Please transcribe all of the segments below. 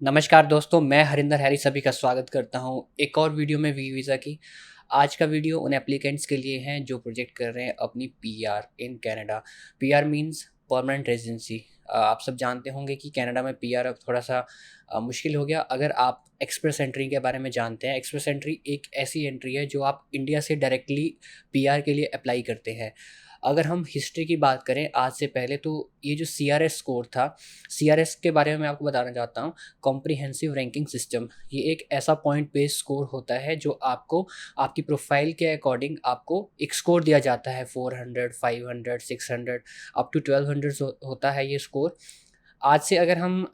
नमस्कार दोस्तों, मैं हरिंदर हैरी सभी का स्वागत करता हूं एक और वीडियो में वी वीज़ा की। आज का वीडियो उन एप्लीकेंट्स के लिए हैं जो प्रोजेक्ट कर रहे हैं अपनी PR in Canada. PR means permanent residency. आप सब जानते होंगे कि कनाडा में पीआर अब थोड़ा सा मुश्किल हो गया। अगर आप एक्सप्रेस एंट्री के बारे में जानते हैं, एक्सप्रेस एंट्री एक ऐसी एंट्री है जो आप इंडिया से डायरेक्टली पीआर के लिए अप्लाई करते हैं। अगर हम हिस्ट्री की बात करें आज से पहले, तो ये जो सीआरएस स्कोर था, सीआरएस के बारे में मैं आपको बताना चाहता हूँ। कॉम्प्रिहेंसिव रैंकिंग सिस्टम, ये एक ऐसा पॉइंट बेस्ड स्कोर होता है जो आपको आपकी प्रोफाइल के अकॉर्डिंग आपको एक स्कोर दिया जाता है। 400, 500, 600 अप टू 1200 होता है ये स्कोर। आज से अगर हम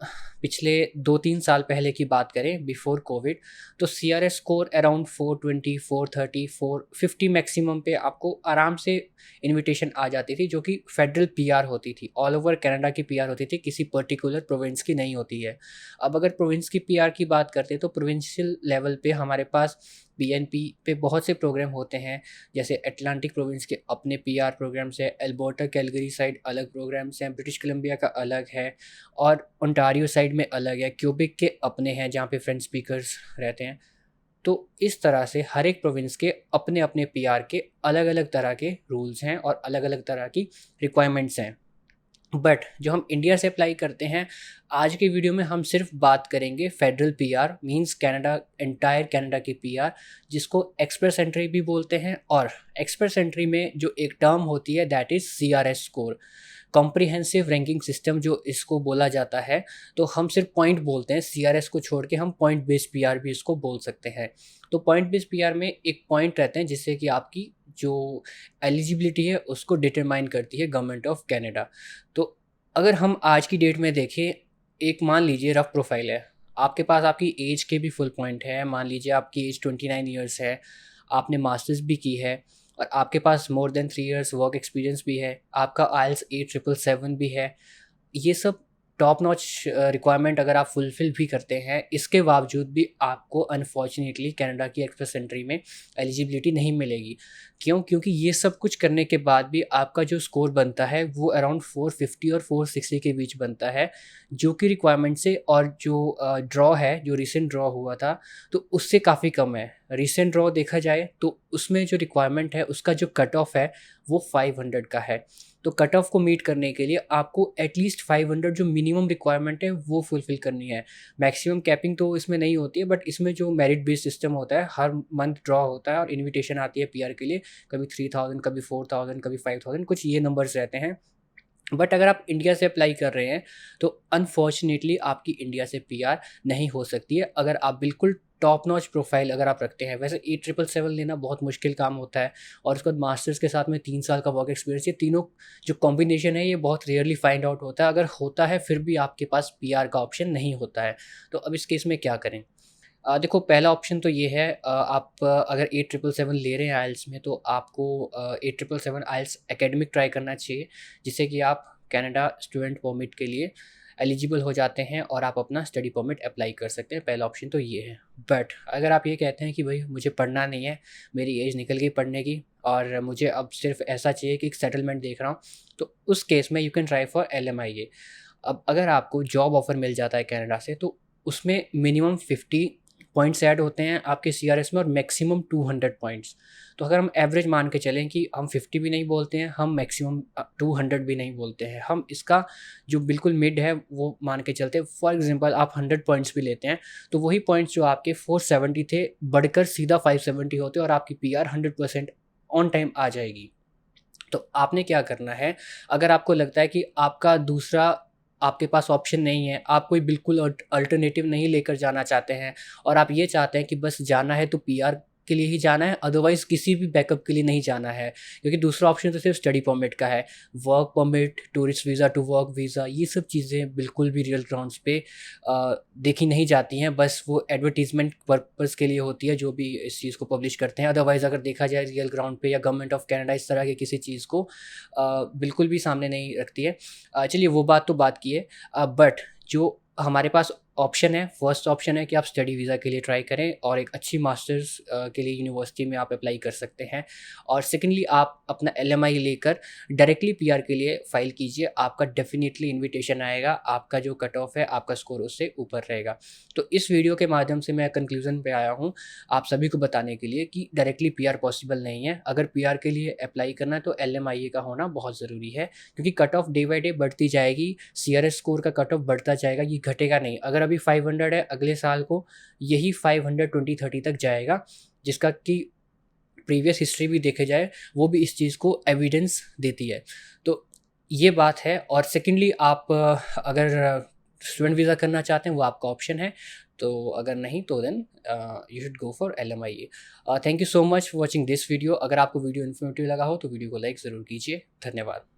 पिछले 2-3 साल पहले की बात करें, बिफोर कोविड, तो सीआरएस स्कोर अराउंड 420, 430, 450 मैक्सिमम पे आपको आराम से इनविटेशन आ जाती थी, जो कि फेडरल पीआर होती थी। ऑल ओवर कनाडा की पीआर होती थी, किसी पर्टिकुलर प्रोविंस की नहीं होती है। अब अगर प्रोविंस की पीआर की बात करते हैं तो प्रोविंशियल लेवल पे हमारे पास पीएनपी पे बहुत से प्रोग्राम होते हैं। जैसे अटलांटिक प्रोविंस के अपने पीआर प्रोग्राम्स हैं, एल्बर्टा कैलगरी साइड अलग प्रोग्राम्स हैं, ब्रिटिश कोलंबिया का अलग है और ओंटारियो साइड में अलग है, क्यूबिक के अपने हैं जहाँ पे फ्रेंच स्पीकर्स रहते हैं। तो इस तरह से हर एक प्रोविंस के अपने अपने पीआर के अलग अलग तरह के रूल्स हैं और अलग अलग तरह की रिक्वायरमेंट्स हैं। बट जो हम इंडिया से अप्लाई करते हैं, आज के वीडियो में हम सिर्फ बात करेंगे federal PR means Canada, entire Canada की पीआर, जिसको एक्सप्रेस एंट्री भी बोलते हैं। और एक्सप्रेस एंट्री में जो एक टर्म होती है that is CRS score, comprehensive ranking system जो इसको बोला जाता है। तो हम सिर्फ पॉइंट बोलते हैं, सीआरएस को छोड़ के हम पॉइंट बेस्ड पीआर भी इसको बोल सकते हैं। तो पॉइंट बेस्ड पीआर में एक पॉइंट रहते हैं जिससे कि आपकी जो एलिजिबिलिटी है उसको डिटरमाइन करती है गवर्नमेंट ऑफ कनाडा। तो अगर हम आज की डेट में देखें, एक मान लीजिए रफ प्रोफाइल है, आपके पास आपकी एज के भी फुल पॉइंट है। मान लीजिए आपकी एज 29 ईयर्स है, आपने मास्टर्स भी की है और आपके पास more than 3 years work experience भी है, आपका आइल्स 8777 भी है। ये सब टॉप नॉच रिक्वायरमेंट अगर आप फुलफ़िल भी करते हैं, इसके बावजूद भी आपको अनफॉर्चुनेटली कनाडा की एक्सप्रेस एंट्री में एलिजिबिलिटी नहीं मिलेगी। क्यों? क्योंकि ये सब कुछ करने के बाद भी आपका जो स्कोर बनता है वो अराउंड 450 और 460 के बीच बनता है, जो कि रिक्वायरमेंट से और जो ड्रॉ है, जो रिसेंट ड्रॉ हुआ था, तो उससे काफ़ी कम है। रिसेंट ड्रॉ देखा जाए तो उसमें जो रिक्वायरमेंट है उसका जो कट ऑफ है वो 500 का है। तो कट ऑफ को मीट करने के लिए आपको एटलीस्ट 500 जो मिनिमम रिक्वायरमेंट है वो फुलफ़िल करनी है। मैक्सिमम कैपिंग तो इसमें नहीं होती है, बट इसमें जो मेरिट बेस्ड सिस्टम होता है, हर मंथ ड्रॉ होता है और इनविटेशन आती है पीआर के लिए। कभी 3000, कभी 4000, कभी 5000, कुछ ये नंबर्स रहते हैं। बट अगर आप इंडिया से अप्लाई कर रहे हैं तो अनफॉर्चुनेटली आपकी इंडिया से पीआर नहीं हो सकती है, अगर आप बिल्कुल टॉप नॉच प्रोफाइल अगर आप रखते हैं। वैसे 8777 लेना बहुत मुश्किल काम होता है और उसके बाद मास्टर्स के साथ में 3 साल का वर्क एक्सपीरियंस, ये तीनों जो कॉम्बिनेशन है ये बहुत रेयरली फाइंड आउट होता है। अगर होता है फिर भी आपके पास पीआर का ऑप्शन नहीं होता है। तो अब इस केस में क्या करें? देखो, पहला ऑप्शन तो ये है, आप अगर 8777 ले रहे हैं आइल्स में, तो आपको 8777 आइल्स एकेडमिक ट्राई करना चाहिए, जिससे कि आप कनाडा स्टूडेंट परमिट के लिए एलिजिबल हो जाते हैं और आप अपना स्टडी परमिट अप्लाई कर सकते हैं। पहला ऑप्शन तो ये है। बट अगर आप ये कहते हैं कि भाई मुझे पढ़ना नहीं है, मेरी एज निकल गई पढ़ने की और मुझे अब सिर्फ ऐसा चाहिए कि एक सेटलमेंट देख रहा हूँ, तो उस केस में you can try for LMIA। अब अगर आपको जॉब ऑफ़र मिल जाता है कनाडा से, तो उसमें मिनिमम 50 पॉइंट्स ऐड होते हैं आपके सीआरएस में और मैक्सिमम 200 पॉइंट्स। तो अगर हम एवरेज मान के चलें कि हम 50 भी नहीं बोलते हैं, हम मैक्सिमम 200 भी नहीं बोलते हैं, हम इसका जो बिल्कुल मिड है वो मान के चलते हैं। फॉर एग्जांपल आप 100 पॉइंट्स भी लेते हैं, तो वही पॉइंट्स जो आपके 470 थे बढ़कर सीधा 570 होते और आपकी पीआर 100% ऑन टाइम आ जाएगी। तो आपने क्या करना है, अगर आपको लगता है कि आपका दूसरा आपके पास ऑप्शन नहीं है, आप कोई बिल्कुल अल्टरनेटिव नहीं लेकर जाना चाहते हैं और आप ये चाहते हैं कि बस जाना है तो पीआर के लिए ही जाना है, अदरवाइज़ किसी भी बैकअप के लिए नहीं जाना है, क्योंकि दूसरा ऑप्शन तो सिर्फ स्टडी परमिट का है। Work permit, tourist visa to work visa, ये सब चीज़ें बिल्कुल भी रियल ग्राउंड्स पे देखी नहीं जाती हैं, बस वो एडवर्टीजमेंट पर्पज़ के लिए होती है जो भी इस चीज़ को पब्लिश करते हैं। अदरवाइज़ अगर देखा जाए रियल ग्राउंड पे या गवर्नमेंट ऑफ कनाडा इस तरह की किसी चीज़ को बिल्कुल भी सामने नहीं रखती है। चलिए वो बात तो बात की है। बट जो हमारे पास ऑप्शन है, फर्स्ट ऑप्शन है कि आप स्टडी वीज़ा के लिए ट्राई करें और एक अच्छी मास्टर्स के लिए यूनिवर्सिटी में आप अप्लाई कर सकते हैं। और सेकेंडली आप अपना एलएमआई लेकर डायरेक्टली पीआर के लिए फ़ाइल कीजिए, आपका डेफिनेटली इनविटेशन आएगा, आपका जो कट ऑफ है, आपका स्कोर उससे ऊपर रहेगा। तो इस वीडियो के माध्यम से मैं कंक्लूज़न पे आया हूँ, आप सभी को बताने के लिए कि डायरेक्टली पीआर पॉसिबल नहीं है। अगर पीआर के लिए अप्लाई करना है तो एलएमआईए का होना बहुत ज़रूरी है, क्योंकि cut off day by day बढ़ती जाएगी, सीआरएस स्कोर का कट ऑफ बढ़ता जाएगा, ये घटेगा नहीं। अगर अभी 500 है, अगले साल को यही 520-30 तक जाएगा, जिसका कि प्रीवियस हिस्ट्री भी देखे जाए, वो भी इस चीज़ को एविडेंस देती है। तो ये बात है। और सेकेंडली आप अगर स्टूडेंट वीज़ा करना चाहते हैं, वो आपका ऑप्शन है। तो अगर नहीं तो then you should go for LMIA. Thank you so much for watching this video. अगर आपको वीडियो इन्फॉर्मेटिव लगा हो तो वीडियो को लाइक ज़रूर कीजिए। धन्यवाद।